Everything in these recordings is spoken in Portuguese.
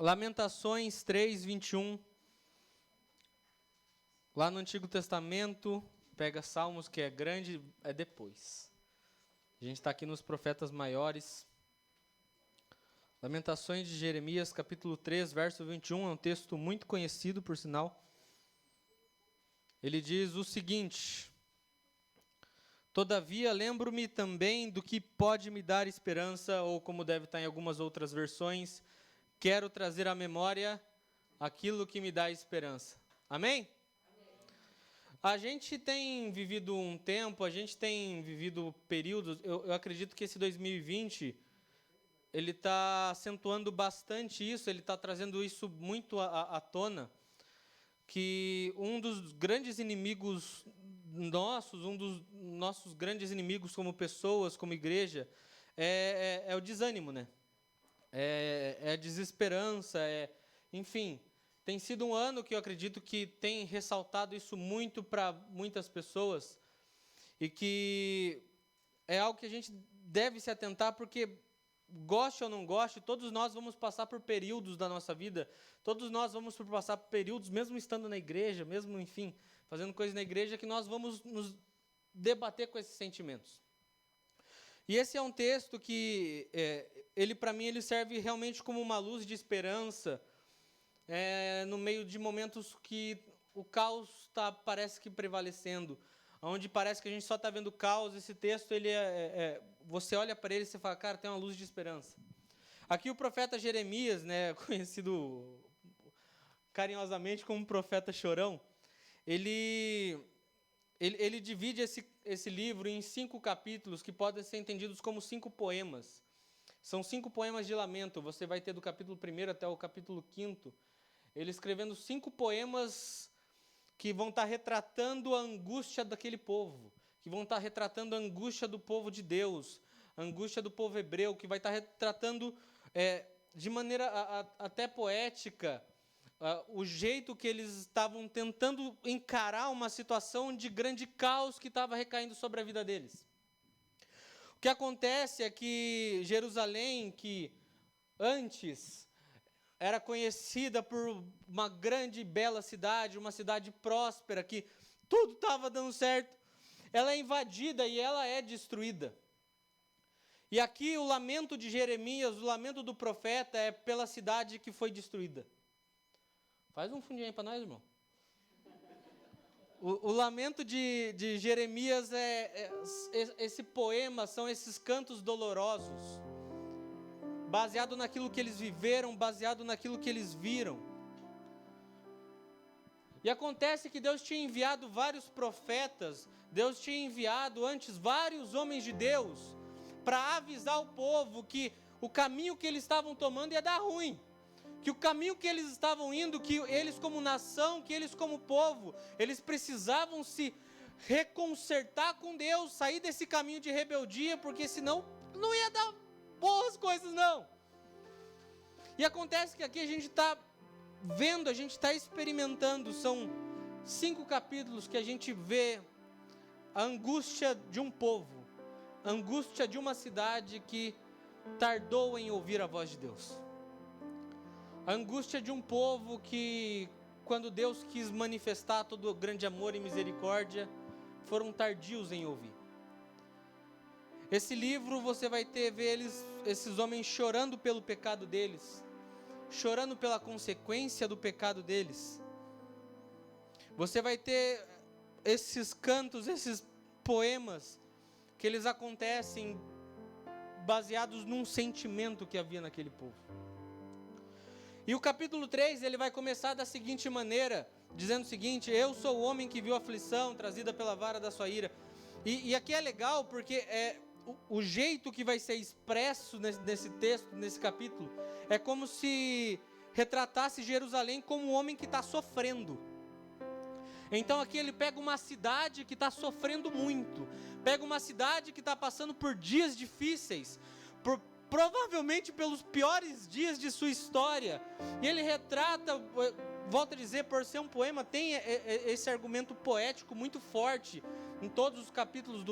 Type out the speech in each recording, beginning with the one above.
Lamentações 3, 21. Lá no Antigo Testamento, pega Salmos, que é grande, é depois. A gente está aqui nos profetas maiores. Lamentações de Jeremias, capítulo 3, verso 21, é um texto muito conhecido, por sinal. Ele diz o seguinte: Todavia, lembro-me também do que pode me dar esperança, ou como deve estar em algumas outras versões, quero trazer à memória aquilo que me dá esperança. Amém? A gente tem vivido um tempo, a gente tem vivido períodos, eu acredito que esse 2020, ele está acentuando bastante isso, ele está trazendo isso muito à tona, que um dos grandes inimigos nossos, um dos nossos grandes inimigos como pessoas, como igreja, é o desânimo, né? É a desesperança, enfim. Tem sido um ano que eu acredito que tem ressaltado isso muito para muitas pessoas e que é algo que a gente deve se atentar porque, goste ou não goste, todos nós vamos passar por períodos da nossa vida, todos nós vamos passar por períodos, mesmo estando na igreja, mesmo, enfim, fazendo coisas na igreja, que nós vamos nos debater com esses sentimentos. E esse é um texto que, ele para mim, ele serve realmente como uma luz de esperança, no meio de momentos que o caos parece que prevalecendo, onde parece que a gente só está vendo caos. Esse texto, ele você olha para ele e você fala, cara, tem uma luz de esperança. Aqui o profeta Jeremias, né, conhecido carinhosamente como profeta chorão, ele divide esse livro em 5 capítulos que podem ser entendidos como 5 poemas. São 5 poemas de lamento. Você vai ter do capítulo 1 até o capítulo 5, ele escrevendo 5 poemas que vão estar retratando a angústia daquele povo, que vão estar retratando a angústia do povo de Deus, a angústia do povo hebreu, que vai estar retratando de maneira até poética o jeito que eles estavam tentando encarar uma situação de grande caos que estava recaindo sobre a vida deles. O que acontece é que Jerusalém, que antes era conhecida por uma grande e bela cidade, uma cidade próspera, que tudo estava dando certo, ela é invadida e ela é destruída. E aqui o lamento de Jeremias, o lamento do profeta é pela cidade que foi destruída. Faz um fundinho aí para nós, irmão. O lamento de Jeremias esse poema, são esses cantos dolorosos, baseado naquilo que eles viveram, baseado naquilo que eles viram. E acontece que Deus tinha enviado vários profetas, Deus tinha enviado antes vários homens de Deus, para avisar o povo que o caminho que eles estavam tomando ia dar ruim, que o caminho que eles estavam indo, que eles como nação, que eles como povo, eles precisavam se reconsertar com Deus, sair desse caminho de rebeldia, porque senão não ia dar boas coisas, não. E acontece que aqui a gente está vendo, a gente está experimentando, são 5 capítulos que a gente vê a angústia de um povo, a angústia de uma cidade que tardou em ouvir a voz de Deus. A angústia de um povo que, quando Deus quis manifestar todo o grande amor e misericórdia, foram tardios em ouvir. Esse livro você vai ver esses homens chorando pelo pecado deles, chorando pela consequência do pecado deles. Você vai ter esses cantos, esses poemas, que eles acontecem baseados num sentimento que havia naquele povo. E o capítulo 3, ele vai começar da seguinte maneira, dizendo o seguinte: eu sou o homem que viu a aflição trazida pela vara da sua ira. E aqui é legal porque o jeito que vai ser expresso nesse texto, nesse capítulo, é como se retratasse Jerusalém como um homem que está sofrendo. Então aqui ele pega uma cidade que está sofrendo muito, pega uma cidade que está passando por dias difíceis, provavelmente pelos piores dias de sua história, e ele retrata, volto a dizer, por ser um poema, tem esse argumento poético muito forte em todos os capítulos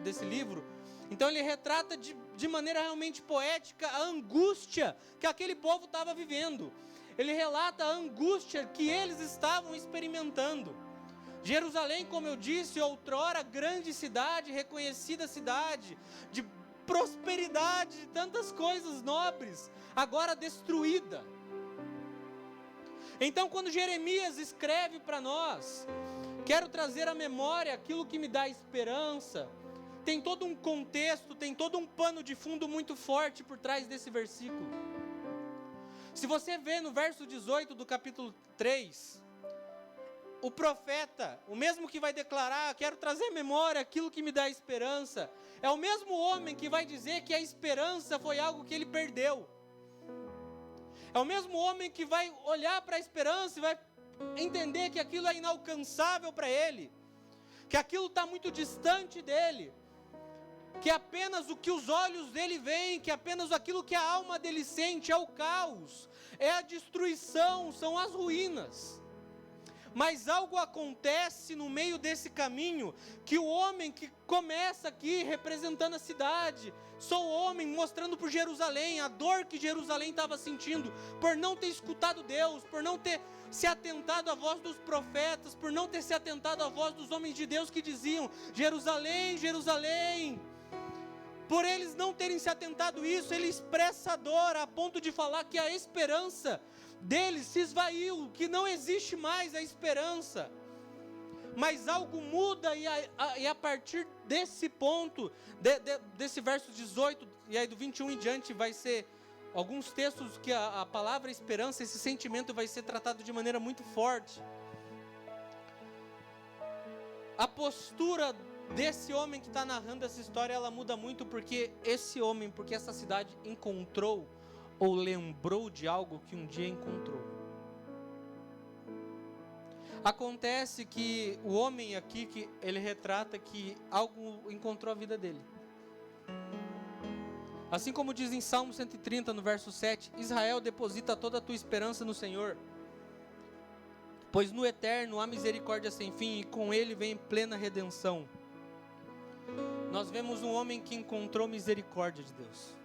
desse livro. Então ele retrata de maneira realmente poética a angústia que aquele povo estava vivendo. Ele relata a angústia que eles estavam experimentando. Jerusalém, como eu disse, outrora grande cidade, reconhecida cidade, de prosperidade, de tantas coisas nobres, agora destruída. Então, quando Jeremias escreve para nós, quero trazer à memória aquilo que me dá esperança, tem todo um contexto, tem todo um pano de fundo muito forte por trás desse versículo. Se você vê no verso 18 do capítulo 3, o profeta, o mesmo que vai declarar, quero trazer à memória aquilo que me dá esperança, é o mesmo homem que vai dizer que a esperança foi algo que ele perdeu. É o mesmo homem que vai olhar para a esperança e vai entender que aquilo é inalcançável para ele, que aquilo está muito distante dele, que apenas o que os olhos dele veem, que apenas aquilo que a alma dele sente é o caos, é a destruição, são as ruínas. Mas algo acontece no meio desse caminho, que o homem que começa aqui representando a cidade, sou homem mostrando por Jerusalém, a dor que Jerusalém estava sentindo, por não ter escutado Deus, por não ter se atentado à voz dos profetas, por não ter se atentado à voz dos homens de Deus que diziam, Jerusalém, Jerusalém. Por eles não terem se atentado a isso, ele expressa a dor a ponto de falar que a esperança deles se esvaiu, que não existe mais a esperança. Mas algo muda e a partir desse ponto, desse verso 18, e aí do 21 em diante vai ser alguns textos que a palavra esperança, esse sentimento vai ser tratado de maneira muito forte. A postura desse homem que está narrando essa história, ela muda muito porque essa cidade encontrou ou lembrou de algo que um dia encontrou. Acontece que o homem aqui, que ele retrata que algo encontrou a vida dele. Assim como diz em Salmo 130, no verso 7, Israel, deposita toda a tua esperança no Senhor, pois no eterno há misericórdia sem fim e com ele vem plena redenção. Nós vemos um homem que encontrou misericórdia de Deus.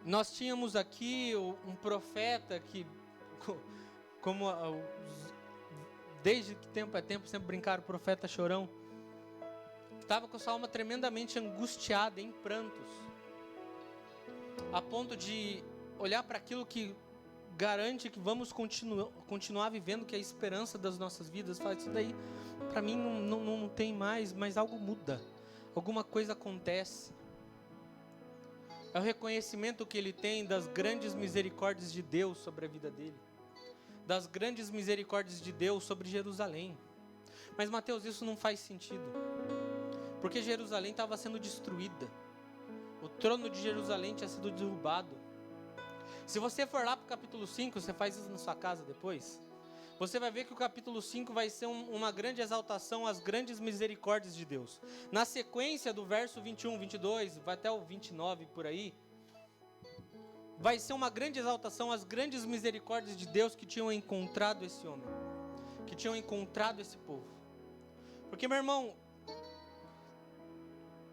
Nós tínhamos aqui um profeta que, como desde que tempo é tempo, sempre brincaram, o profeta chorão, estava com sua alma tremendamente angustiada, em prantos, a ponto de olhar para aquilo que garante que vamos continuar vivendo, que é a esperança das nossas vidas, falar, isso daí para mim não tem mais, mas algo muda, alguma coisa acontece. É o reconhecimento que ele tem das grandes misericórdias de Deus sobre a vida dele, das grandes misericórdias de Deus sobre Jerusalém. Mas Mateus, isso não faz sentido, porque Jerusalém estava sendo destruída, o trono de Jerusalém tinha sido derrubado. Se você for lá para o capítulo 5, você faz isso na sua casa depois, você vai ver que o capítulo 5 vai ser uma grande exaltação às grandes misericórdias de Deus. Na sequência do verso 21, 22, vai até o 29 por aí, vai ser uma grande exaltação às grandes misericórdias de Deus que tinham encontrado esse homem, que tinham encontrado esse povo. Porque, meu irmão,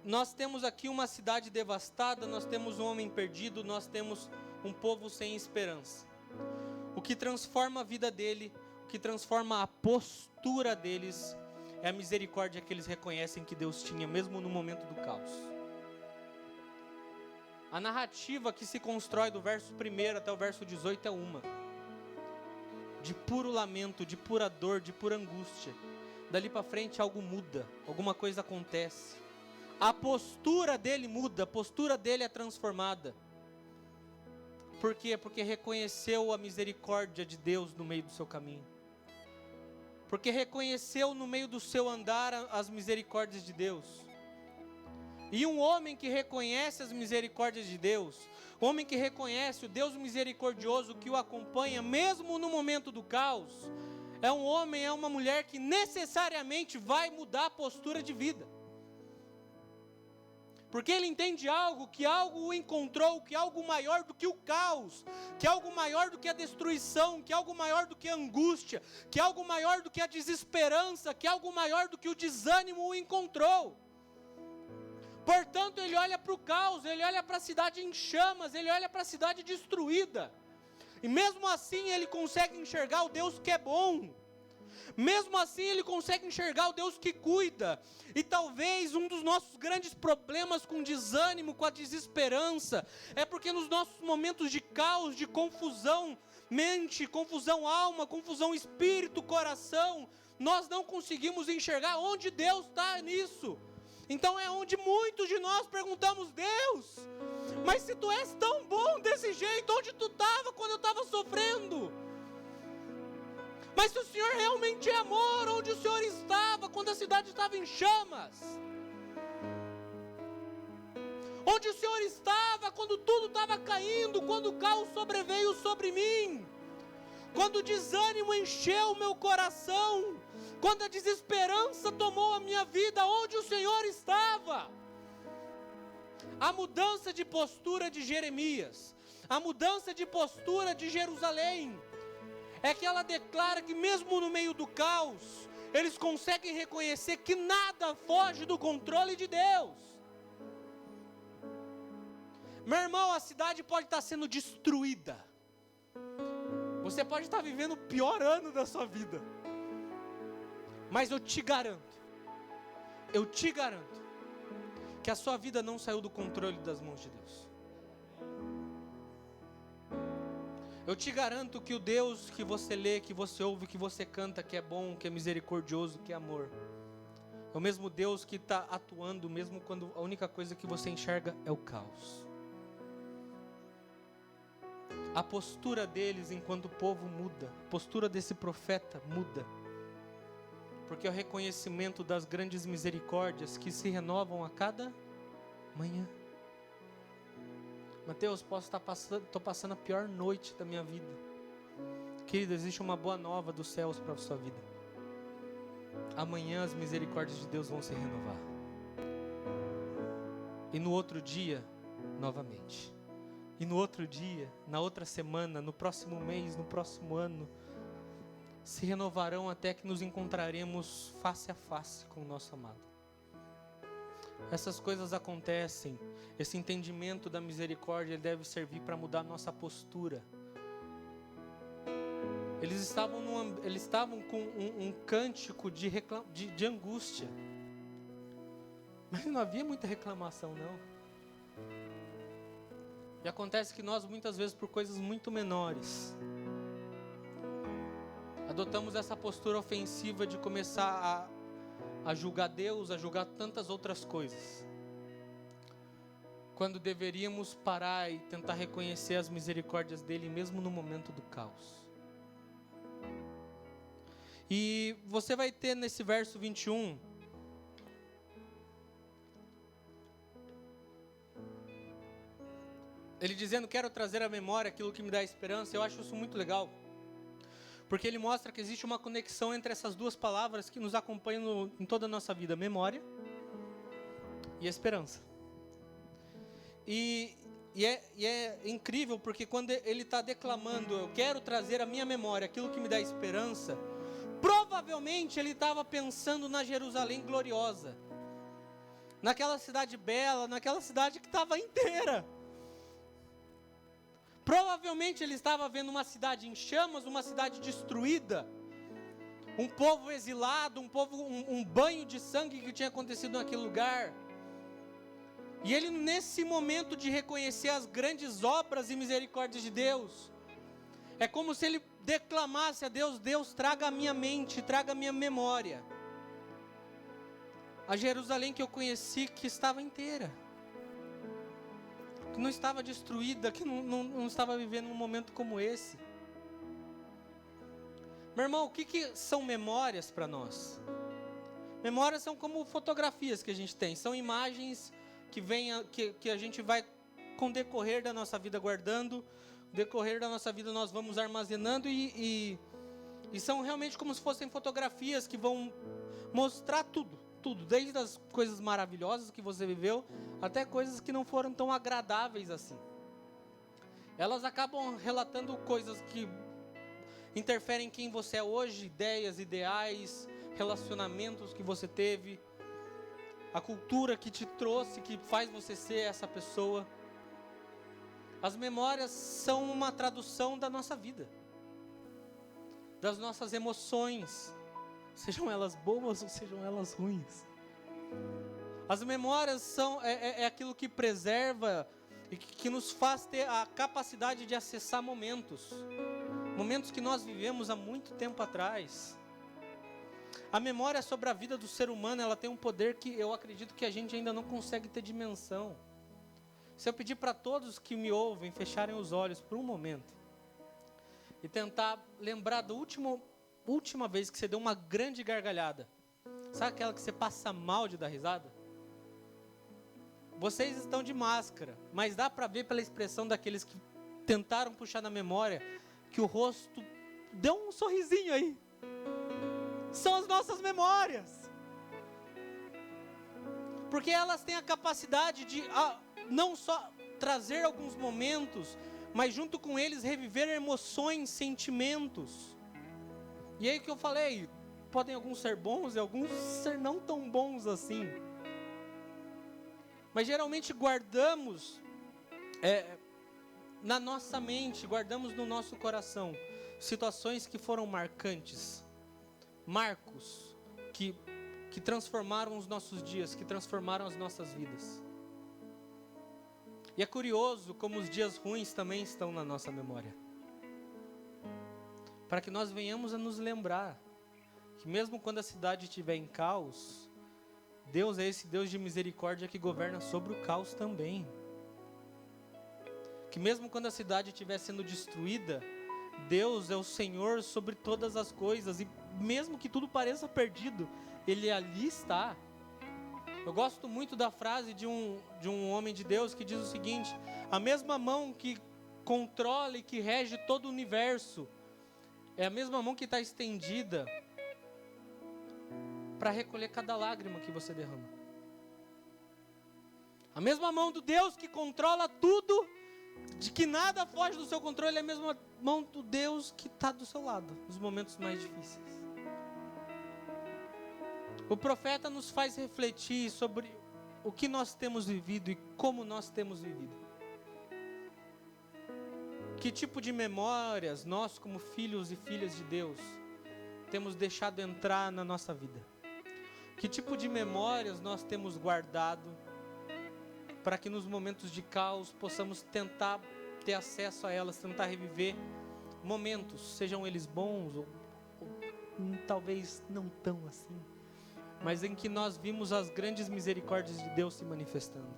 nós temos aqui uma cidade devastada, nós temos um homem perdido, nós temos um povo sem esperança. O que transforma a vida dele, o que transforma a postura deles, é a misericórdia que eles reconhecem que Deus tinha, mesmo no momento do caos. A narrativa que se constrói do verso 1 até o verso 18 é uma de puro lamento, de pura dor, de pura angústia. Dali para frente algo muda, alguma coisa acontece. A postura dele muda, a postura dele é transformada. Por quê? Porque reconheceu a misericórdia de Deus no meio do seu caminho. Porque reconheceu no meio do seu andar as misericórdias de Deus. E um homem que reconhece as misericórdias de Deus, um homem que reconhece o Deus misericordioso que o acompanha, mesmo no momento do caos, é um homem, é uma mulher que necessariamente vai mudar a postura de vida. Porque ele entende que algo o encontrou, que algo maior do que o caos, que algo maior do que a destruição, que algo maior do que a angústia, que algo maior do que a desesperança, que algo maior do que o desânimo o encontrou. Portanto, ele olha para o caos, ele olha para a cidade em chamas, ele olha para a cidade destruída. E mesmo assim ele consegue enxergar o Deus que é bom. Mesmo assim ele consegue enxergar o Deus que cuida. E talvez um dos nossos grandes problemas com desânimo, com a desesperança, é porque nos nossos momentos de caos, de confusão, mente, confusão alma, confusão espírito, coração, nós não conseguimos enxergar onde Deus está nisso. Então é onde muitos de nós perguntamos: Deus, mas se tu és tão bom desse jeito, onde tu estava quando eu estava sofrendo? Mas se o Senhor realmente é amor, onde o Senhor estava quando a cidade estava em chamas? Onde o Senhor estava quando tudo estava caindo, quando o caos sobreveio sobre mim? Quando o desânimo encheu o meu coração? Quando a desesperança tomou a minha vida, onde o Senhor estava? A mudança de postura de Jeremias, a mudança de postura de Jerusalém, é que ela declara que mesmo no meio do caos, eles conseguem reconhecer que nada foge do controle de Deus. Meu irmão, a cidade pode estar sendo destruída, você pode estar vivendo o pior ano da sua vida, mas eu te garanto, que a sua vida não saiu do controle das mãos de Deus. Eu te garanto que o Deus que você lê, que você ouve, que você canta, que é bom, que é misericordioso, que é amor, é o mesmo Deus que está atuando mesmo quando a única coisa que você enxerga é o caos. A postura deles enquanto o povo muda, a postura desse profeta muda, porque é o reconhecimento das grandes misericórdias que se renovam a cada manhã. Mateus, estou passando a pior noite da minha vida. Querido, existe uma boa nova dos céus para a sua vida. Amanhã as misericórdias de Deus vão se renovar. E no outro dia, novamente. E no outro dia, na outra semana, no próximo mês, no próximo ano, se renovarão até que nos encontraremos face a face com o nosso amado. Essas coisas acontecem, esse entendimento da misericórdia ele deve servir para mudar nossa postura. Eles estavam com um cântico de angústia, mas não havia muita reclamação não. E acontece que nós muitas vezes por coisas muito menores adotamos essa postura ofensiva de começar a julgar Deus, a julgar tantas outras coisas, quando deveríamos parar e tentar reconhecer as misericórdias dele mesmo no momento do caos. E você vai ter nesse verso 21 ele dizendo: quero trazer à memória aquilo que me dá esperança. Eu acho isso muito legal, porque ele mostra que existe uma conexão entre essas duas palavras que nos acompanham em toda a nossa vida: memória e esperança. E é incrível, porque quando ele está declamando, eu quero trazer à minha memória aquilo que me dá esperança, provavelmente ele estava pensando na Jerusalém gloriosa, naquela cidade bela, naquela cidade que estava inteira. Provavelmente ele estava vendo uma cidade em chamas, uma cidade destruída, um povo exilado, um banho de sangue que tinha acontecido naquele lugar. E ele, nesse momento de reconhecer as grandes obras e misericórdias de Deus, é como se ele declamasse a Deus: Deus, traga a minha mente, traga a minha memória a Jerusalém que eu conheci, que estava inteira, que não estava destruída, que não estava vivendo um momento como esse. Meu irmão, o que são memórias para nós? Memórias são como fotografias que a gente tem, são imagens que a gente vai, com o decorrer da nossa vida, guardando, no decorrer da nossa vida nós vamos armazenando e são realmente como se fossem fotografias que vão mostrar tudo, desde as coisas maravilhosas que você viveu, até coisas que não foram tão agradáveis assim. Elas acabam relatando coisas que interferem em quem você é hoje, ideias, ideais, relacionamentos que você teve. a cultura que te trouxe, que faz você ser essa pessoa. As memórias são uma tradução da nossa vida, das nossas emoções, sejam elas boas ou sejam elas ruins. As memórias são aquilo que preserva e que nos faz ter a capacidade de acessar momentos que nós vivemos há muito tempo atrás. A memória sobre a vida do ser humano, ela tem um poder que eu acredito que a gente ainda não consegue ter dimensão. Se eu pedir para todos que me ouvem fecharem os olhos por um momento e tentar lembrar da última vez que você deu uma grande gargalhada, sabe aquela que você passa mal de dar risada? Vocês estão de máscara, mas dá para ver pela expressão daqueles que tentaram puxar na memória que o rosto deu um sorrisinho aí. São as nossas memórias, porque elas têm a capacidade de não só trazer alguns momentos, mas junto com eles reviver emoções, sentimentos. E aí que eu falei, podem alguns ser bons e alguns ser não tão bons assim. Mas geralmente guardamos na nossa mente, guardamos no nosso coração situações que foram marcantes, marcos que transformaram os nossos dias, que transformaram as nossas vidas. E é curioso como os dias ruins também estão na nossa memória, para que nós venhamos a nos lembrar que mesmo quando a cidade estiver em caos, Deus é esse Deus de misericórdia que governa sobre o caos também. Que mesmo quando a cidade estiver sendo destruída, Deus é o Senhor sobre todas as coisas. E mesmo que tudo pareça perdido, Ele ali está. Eu gosto muito da frase de um homem de Deus que diz o seguinte: a mesma mão que controla e que rege todo o universo é a mesma mão que está estendida para recolher cada lágrima que você derrama. A mesma mão do Deus que controla tudo, de que nada foge do seu controle, é a mesma mão do Deus que está do seu lado nos momentos mais difíceis. O profeta nos faz refletir sobre o que nós temos vivido e como nós temos vivido. Que tipo de memórias nós, como filhos e filhas de Deus, temos deixado entrar na nossa vida? Que tipo de memórias nós temos guardado para que nos momentos de caos possamos tentar ter acesso a elas, tentar reviver momentos, sejam eles bons ou talvez não tão assim, mas em que nós vimos as grandes misericórdias de Deus se manifestando.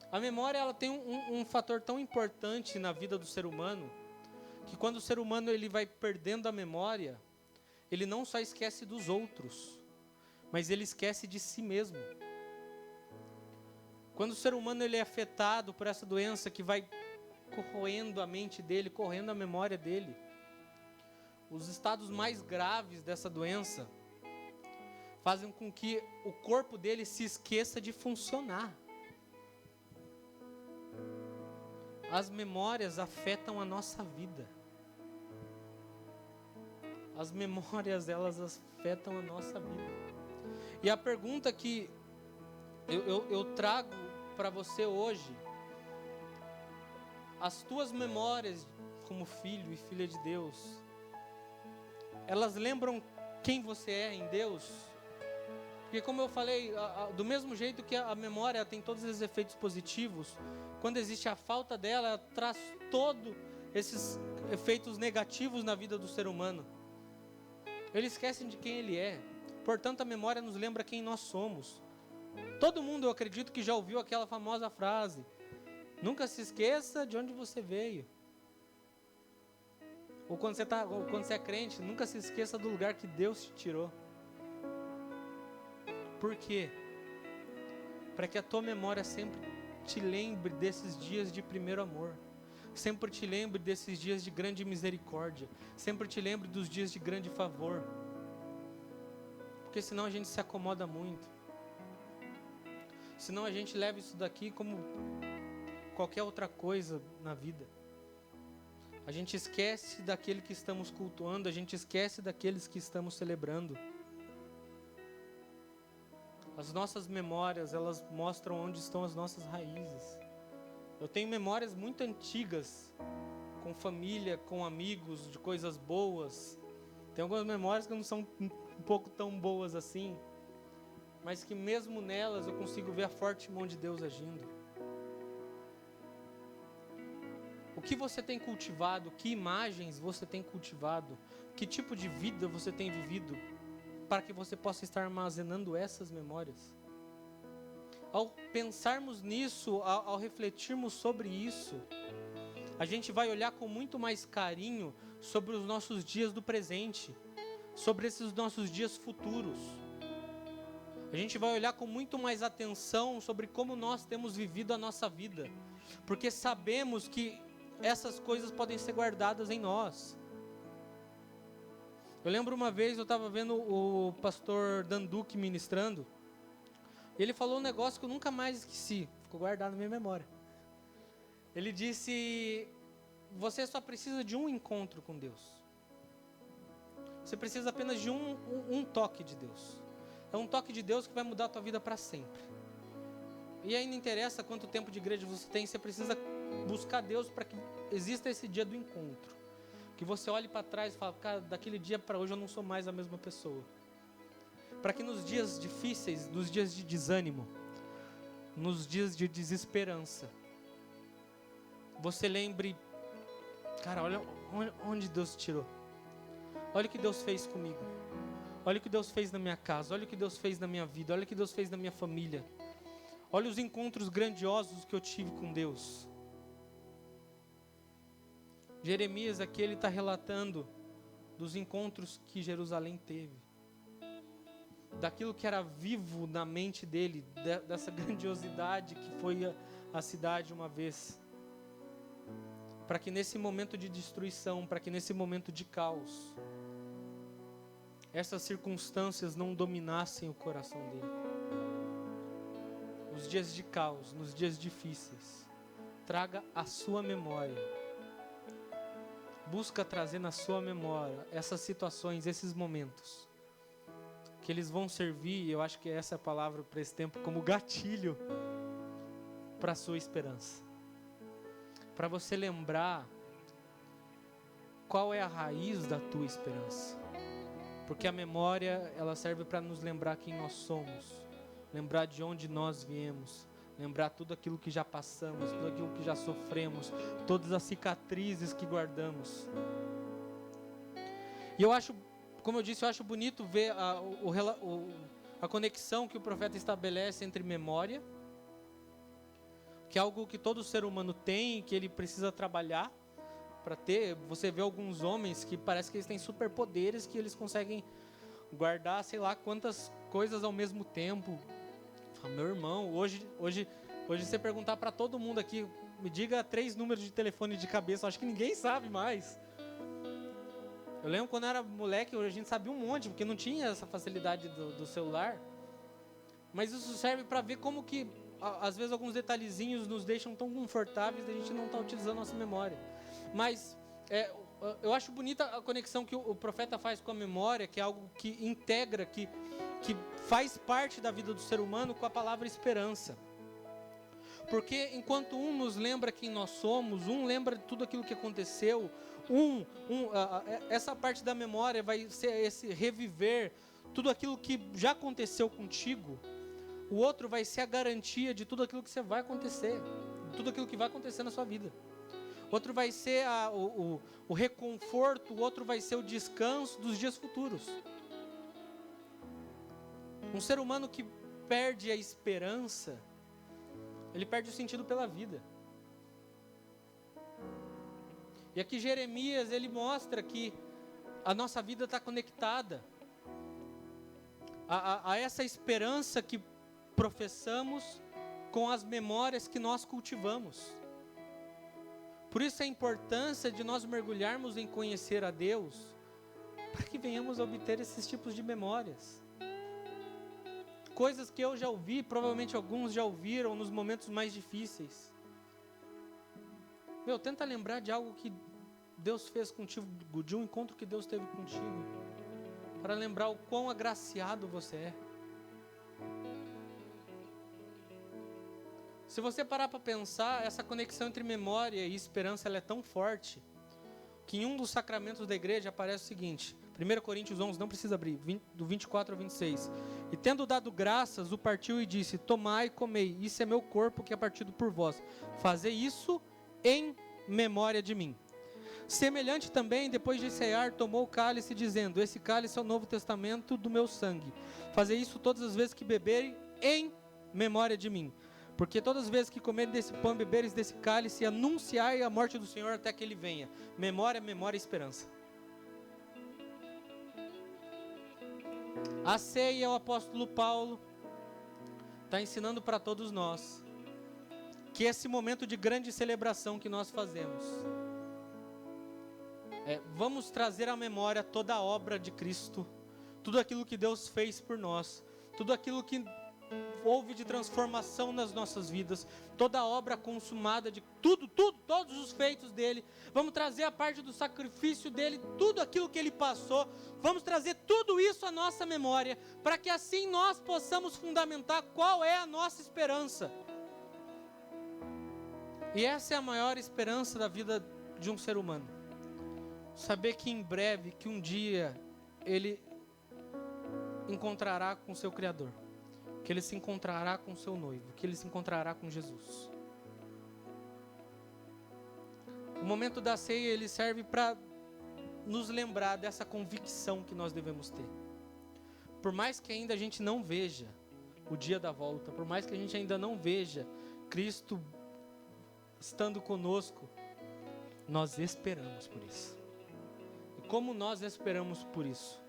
A memória, ela tem um fator tão importante na vida do ser humano, que quando o ser humano ele vai perdendo a memória, ele não só esquece dos outros, mas ele esquece de si mesmo. Quando o ser humano ele é afetado por essa doença que vai corroendo a mente dele, corroendo a memória dele, os estados mais graves dessa doença fazem com que o corpo dele se esqueça de funcionar. As memórias afetam a nossa vida. As memórias, elas afetam a nossa vida. E a pergunta que eu trago para você hoje: as tuas memórias como filho e filha de Deus, elas lembram quem você é em Deus? Porque como eu falei, do mesmo jeito que a memória tem todos esses efeitos positivos, quando existe a falta dela, ela traz todos esses efeitos negativos na vida do ser humano. Eles esquecem de quem ele é. Portanto, a memória nos lembra quem nós somos. Todo mundo, eu acredito, que já ouviu aquela famosa frase: nunca se esqueça de onde você veio. Ou quando você é crente, nunca se esqueça do lugar que Deus te tirou. Por quê? Para que a tua memória sempre te lembre desses dias de primeiro amor. Sempre te lembre desses dias de grande misericórdia. Sempre te lembre dos dias de grande favor. Porque senão a gente se acomoda muito. Senão a gente leva isso daqui como qualquer outra coisa na vida. A gente esquece daquele que estamos cultuando, a gente esquece daqueles que estamos celebrando. As nossas memórias, elas mostram onde estão as nossas raízes. Eu tenho memórias muito antigas, com família, com amigos, de coisas boas. Tem algumas memórias que não são um pouco tão boas assim, mas que mesmo nelas eu consigo ver a forte mão de Deus agindo. O que você tem cultivado, que imagens você tem cultivado, que tipo de vida você tem vivido, para que você possa estar armazenando essas memórias. Ao pensarmos nisso, ao refletirmos sobre isso, a gente vai olhar com muito mais carinho sobre os nossos dias do presente, sobre esses nossos dias futuros. A gente vai olhar com muito mais atenção sobre como nós temos vivido a nossa vida, porque sabemos que essas coisas podem ser guardadas em nós. Eu lembro uma vez, eu estava vendo o pastor Danduque ministrando, e ele falou um negócio que eu nunca mais esqueci, ficou guardado na minha memória. Ele disse: você só precisa de um encontro com Deus. Você precisa apenas de um toque de Deus. É um toque de Deus que vai mudar a tua vida para sempre. E aí não interessa quanto tempo de igreja você tem, você precisa buscar Deus para que exista esse dia do encontro. Que você olhe para trás e fale: cara, daquele dia para hoje eu não sou mais a mesma pessoa. Para que nos dias difíceis, nos dias de desânimo, nos dias de desesperança, você lembre: cara, olha onde Deus tirou. Olha o que Deus fez comigo. Olha o que Deus fez na minha casa. Olha o que Deus fez na minha vida. Olha o que Deus fez na minha família. Olha os encontros grandiosos que eu tive com Deus. Jeremias aqui, ele está relatando dos encontros que Jerusalém teve. Daquilo que era vivo na mente dele, dessa grandiosidade que foi a cidade uma vez. Para que nesse momento de destruição, para que nesse momento de caos, essas circunstâncias não dominassem o coração dele. Nos dias de caos, nos dias difíceis, traga a sua memória. Busca trazer na sua memória essas situações, esses momentos, que eles vão servir, eu acho que essa é a palavra para esse tempo, como gatilho para a sua esperança. Para você lembrar qual é a raiz da tua esperança. Porque a memória, ela serve para nos lembrar quem nós somos, lembrar de onde nós viemos, lembrar tudo aquilo que já passamos, tudo aquilo que já sofremos, todas as cicatrizes que guardamos. E eu acho, como eu disse, eu acho bonito ver a conexão que o profeta estabelece entre memória, que é algo que todo ser humano tem, que ele precisa trabalhar para ter. Você vê alguns homens que parece que eles têm superpoderes, que eles conseguem guardar sei lá quantas coisas ao mesmo tempo. Meu irmão, hoje você perguntar para todo mundo aqui, me diga 3 números de telefone de cabeça, acho que ninguém sabe mais. Eu lembro quando eu era moleque, a gente sabia um monte, porque não tinha essa facilidade do celular. Mas isso serve para ver como que, às vezes, alguns detalhezinhos nos deixam tão confortáveis, a gente não está utilizando a nossa memória. Mas eu acho bonita a conexão que o profeta faz com a memória, que é algo que integra, que faz parte da vida do ser humano, com a palavra esperança. Porque enquanto um nos lembra quem nós somos, um lembra de tudo aquilo que aconteceu, essa parte da memória vai ser esse reviver tudo aquilo que já aconteceu contigo. O outro vai ser a garantia de tudo aquilo que você vai acontecer, tudo aquilo que vai acontecer na sua vida. Outro vai ser o reconforto, o outro vai ser o descanso dos dias futuros. Um ser humano que perde a esperança, ele perde o sentido pela vida. E aqui Jeremias, ele mostra que a nossa vida está conectada a essa esperança que professamos com as memórias que nós cultivamos. Por isso a importância de nós mergulharmos em conhecer a Deus, para que venhamos a obter esses tipos de memórias. Coisas que eu já ouvi, provavelmente alguns já ouviram nos momentos mais difíceis. Tenta lembrar de algo que Deus fez contigo, de um encontro que Deus teve contigo, para lembrar o quão agraciado você é. Se você parar para pensar, essa conexão entre memória e esperança ela é tão forte que em um dos sacramentos da igreja aparece o seguinte, 1 Coríntios 11, não precisa abrir, do 24 ao 26. E tendo dado graças, o partiu e disse, tomai e comei, isso é meu corpo que é partido por vós. Fazei isso em memória de mim. Semelhante também, depois de cear, tomou o cálice, dizendo, esse cálice é o novo testamento do meu sangue. Fazei isso todas as vezes que beberem em memória de mim. Porque todas as vezes que comerem desse pão e beberes desse cálice, anunciai a morte do Senhor até que Ele venha. Memória, memória e esperança. A ceia, o apóstolo Paulo está ensinando para todos nós que esse momento de grande celebração que nós fazemos, vamos trazer à memória toda a obra de Cristo, tudo aquilo que Deus fez por nós, tudo aquilo que houve de transformação nas nossas vidas, toda a obra consumada de todos os feitos dele. Vamos trazer a parte do sacrifício dele, tudo aquilo que ele passou. Vamos trazer tudo isso à nossa memória, para que assim nós possamos fundamentar qual é a nossa esperança. E essa é a maior esperança da vida de um ser humano. Saber que em breve, que um dia, ele encontrará com seu Criador. Que ele se encontrará com seu noivo, que ele se encontrará com Jesus. O momento da ceia, ele serve para nos lembrar dessa convicção que nós devemos ter. Por mais que ainda a gente não veja o dia da volta, por mais que a gente ainda não veja Cristo estando conosco, nós esperamos por isso. E como nós esperamos por isso?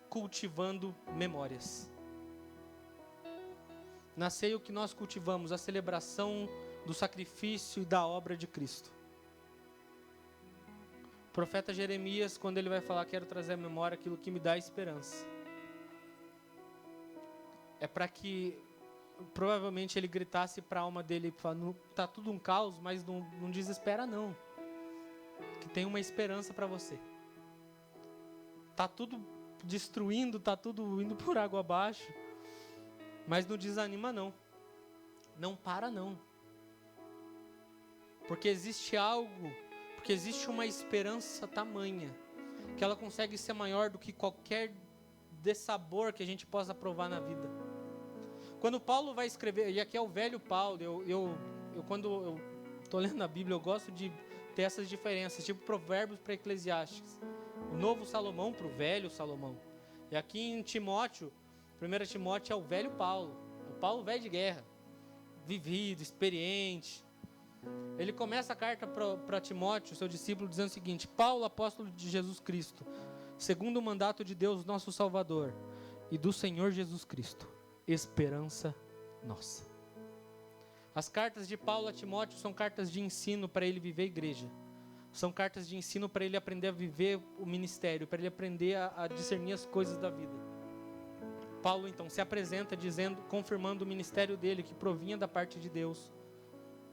Cultivando memórias. Na ceia o que nós cultivamos, a celebração do sacrifício e da obra de Cristo. O profeta Jeremias, quando ele vai falar, quero trazer à memória aquilo que me dá esperança. É para que, provavelmente, ele gritasse para a alma dele, está tudo um caos, mas não desespera não. Que tem uma esperança para você. Está tudo destruindo, está tudo indo por água abaixo. Mas não desanima não. Não para não. Porque existe algo, porque existe uma esperança tamanha, que ela consegue ser maior do que qualquer dessabor que a gente possa provar na vida. Quando Paulo vai escrever, e aqui é o velho Paulo, quando eu estou lendo a Bíblia, eu gosto de ter essas diferenças, tipo Provérbios para Eclesiastes. O novo Salomão para o velho Salomão. E aqui em Timóteo, 1 Timóteo é o velho Paulo, o Paulo velho de guerra, vivido, experiente. Ele começa a carta para Timóteo, seu discípulo, dizendo o seguinte: Paulo, apóstolo de Jesus Cristo, segundo o mandato de Deus, nosso Salvador, e do Senhor Jesus Cristo, esperança nossa. As cartas de Paulo a Timóteo são cartas de ensino para ele viver a igreja. São cartas de ensino para ele aprender a viver o ministério, para ele aprender a discernir as coisas da vida. Paulo então se apresenta dizendo, confirmando o ministério dele que provinha da parte de Deus,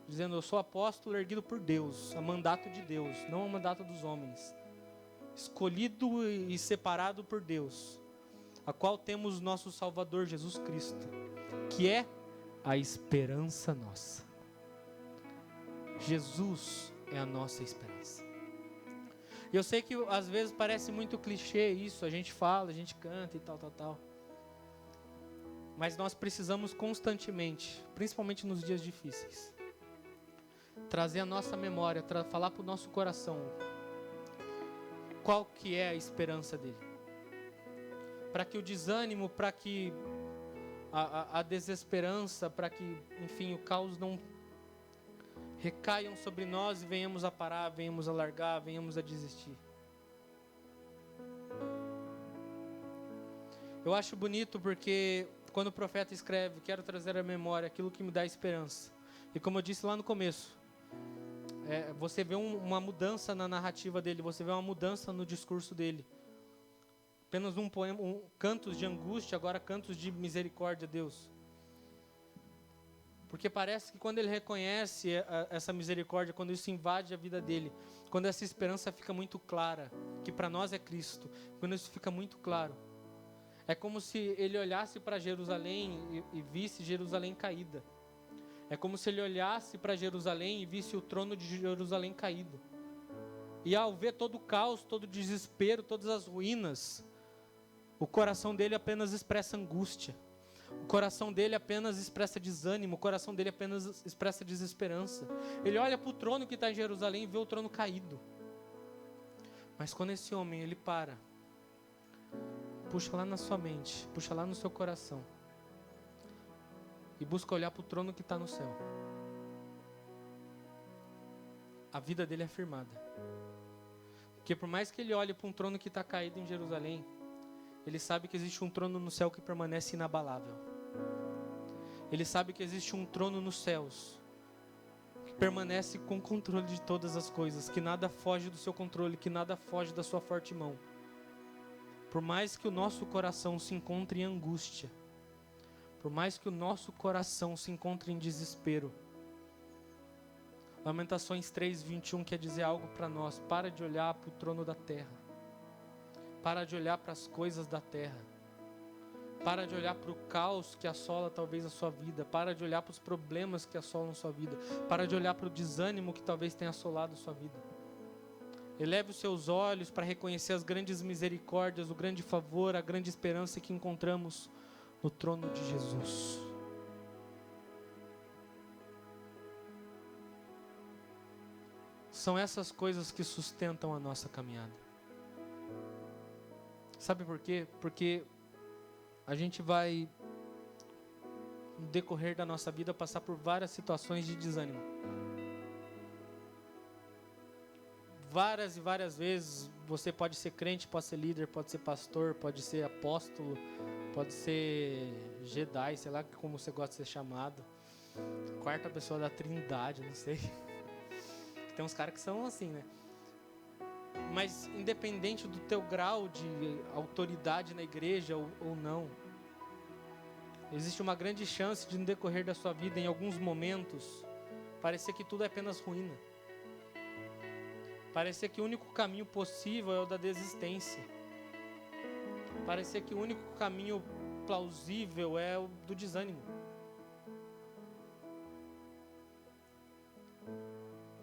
dizendo: eu sou apóstolo erguido por Deus, a mandato de Deus, não a mandato dos homens, escolhido e separado por Deus, a qual temos nosso Salvador Jesus Cristo, que é a esperança nossa. Jesus é a nossa esperança. E eu sei que às vezes parece muito clichê isso, a gente fala, a gente canta e tal. Mas nós precisamos constantemente, principalmente nos dias difíceis, trazer a nossa memória, falar para o nosso coração qual que é a esperança dele. Para que o desânimo, para que a desesperança, para que, enfim, o caos não recaiam sobre nós e venhamos a parar, venhamos a largar, venhamos a desistir. Eu acho bonito porque quando o profeta escreve, quero trazer à memória aquilo que me dá esperança. E como eu disse lá no começo, você vê uma mudança na narrativa dele, você vê uma mudança no discurso dele. Apenas um poema, cantos de angústia, agora cantos de misericórdia a Deus. Porque parece que quando ele reconhece essa misericórdia, quando isso invade a vida dele, quando essa esperança fica muito clara, que para nós é Cristo, quando isso fica muito claro, é como se ele olhasse para Jerusalém e visse Jerusalém caída. É como se ele olhasse para Jerusalém e visse o trono de Jerusalém caído. E ao ver todo o caos, todo o desespero, todas as ruínas, o coração dele apenas expressa angústia. O coração dele apenas expressa desânimo. O coração dele apenas expressa desesperança. Ele olha para o trono que está em Jerusalém e vê o trono caído. Mas quando esse homem, ele para, puxa lá na sua mente, puxa lá no seu coração e busca olhar para o trono que está no céu, a vida dele é firmada. Porque por mais que ele olhe para um trono que está caído em Jerusalém, ele sabe que existe um trono no céu que permanece inabalável. Ele sabe que existe um trono nos céus que permanece com controle de todas as coisas, que nada foge do seu controle, que nada foge da sua forte mão. Por mais que o nosso coração se encontre em angústia, por mais que o nosso coração se encontre em desespero, Lamentações 3:21 quer dizer algo para nós. Para de olhar para o trono da terra. Para de olhar para as coisas da terra. Para de olhar para o caos que assola talvez a sua vida. Para de olhar para os problemas que assolam a sua vida. Para de olhar para o desânimo que talvez tenha assolado a sua vida. Eleve os seus olhos para reconhecer as grandes misericórdias, o grande favor, a grande esperança que encontramos no trono de Jesus. São essas coisas que sustentam a nossa caminhada. Sabe por quê? Porque a gente vai, no decorrer da nossa vida, passar por várias situações de desânimo. Várias e várias vezes você pode ser crente, pode ser líder, pode ser pastor, pode ser apóstolo, pode ser Jedi, sei lá como você gosta de ser chamado. Quarta pessoa da Trindade, não sei. Tem uns caras que são assim, né? Mas independente do teu grau de autoridade na igreja ou não, existe uma grande chance de no decorrer da sua vida, em alguns momentos, parecer que tudo é apenas ruína. Parecer que o único caminho possível é o da desistência. Parecer que o único caminho plausível é o do desânimo.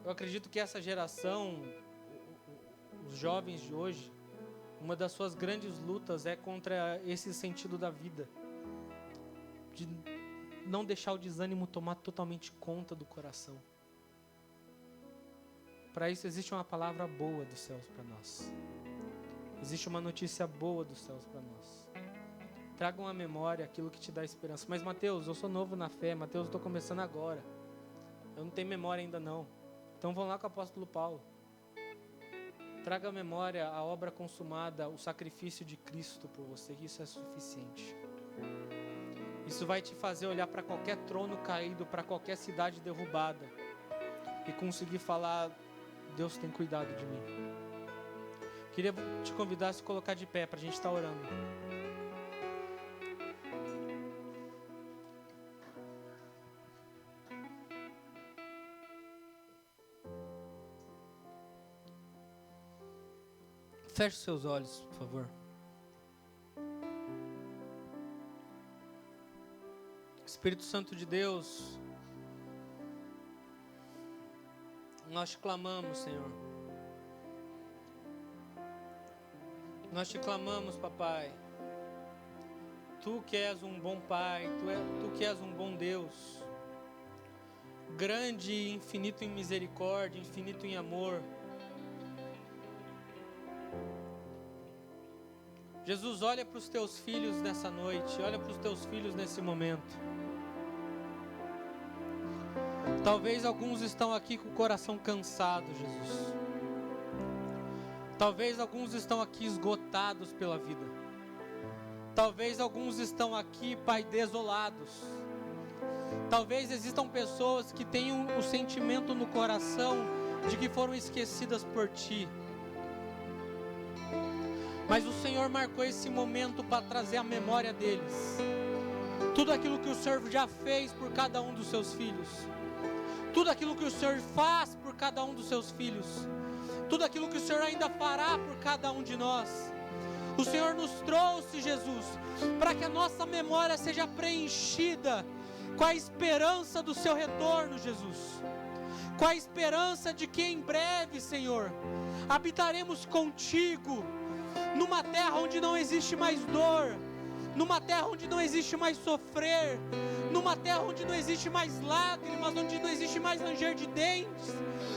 Eu acredito que essa geração, os jovens de hoje, uma das suas grandes lutas é contra esse sentido da vida. De não deixar o desânimo tomar totalmente conta do coração. Para isso existe uma palavra boa dos céus para nós. Existe uma notícia boa dos céus para nós. Tragam à memória aquilo que te dá esperança. Mas Mateus, eu sou novo na fé. Mateus, eu estou começando agora. Eu não tenho memória ainda não. Então vamos lá com o apóstolo Paulo. Traga à memória a obra consumada, o sacrifício de Cristo por você. Isso é suficiente. Isso vai te fazer olhar para qualquer trono caído, para qualquer cidade derrubada e conseguir falar: Deus tem cuidado de mim. Queria te convidar a se colocar de pé para a gente estar orando. Feche seus olhos, por favor. Espírito Santo de Deus, nós te clamamos, Senhor. Nós te clamamos, Papai. Tu que és um bom Pai, Tu que és um bom Deus, grande e infinito em misericórdia, infinito em amor. Jesus, olha para os teus filhos nessa noite, olha para os teus filhos nesse momento. Talvez alguns estão aqui com o coração cansado, Jesus. Talvez alguns estão aqui esgotados pela vida. Talvez alguns estão aqui, Pai, desolados. Talvez existam pessoas que tenham o sentimento no coração de que foram esquecidas por Ti. Mas o Senhor marcou esse momento para trazer a memória deles tudo aquilo que o Senhor já fez por cada um dos seus filhos, tudo aquilo que o Senhor faz por cada um dos seus filhos, tudo aquilo que o Senhor ainda fará por cada um de nós. O Senhor nos trouxe, Jesus, para que a nossa memória seja preenchida com a esperança do seu retorno, Jesus, com a esperança de que em breve, Senhor, habitaremos contigo, numa terra onde não existe mais dor, numa terra onde não existe mais sofrer, numa terra onde não existe mais lágrimas, onde não existe mais ranger de dentes,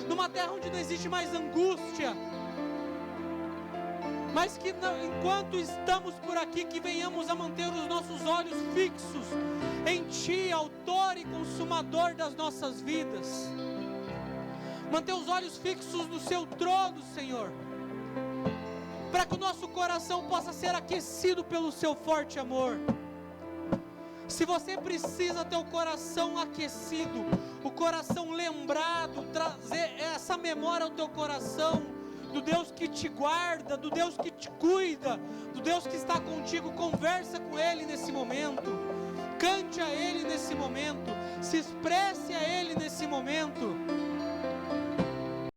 numa terra onde não existe mais angústia, mas que enquanto estamos por aqui, que venhamos a manter os nossos olhos fixos em Ti, autor e consumador das nossas vidas, manter os olhos fixos no Seu trono, Senhor, para que o nosso coração possa ser aquecido pelo Seu forte amor. Se você precisa ter o coração aquecido, o coração lembrado, trazer essa memória ao teu coração, do Deus que te guarda, do Deus que te cuida, do Deus que está contigo, conversa com Ele nesse momento, cante a Ele nesse momento, se expresse a Ele nesse momento.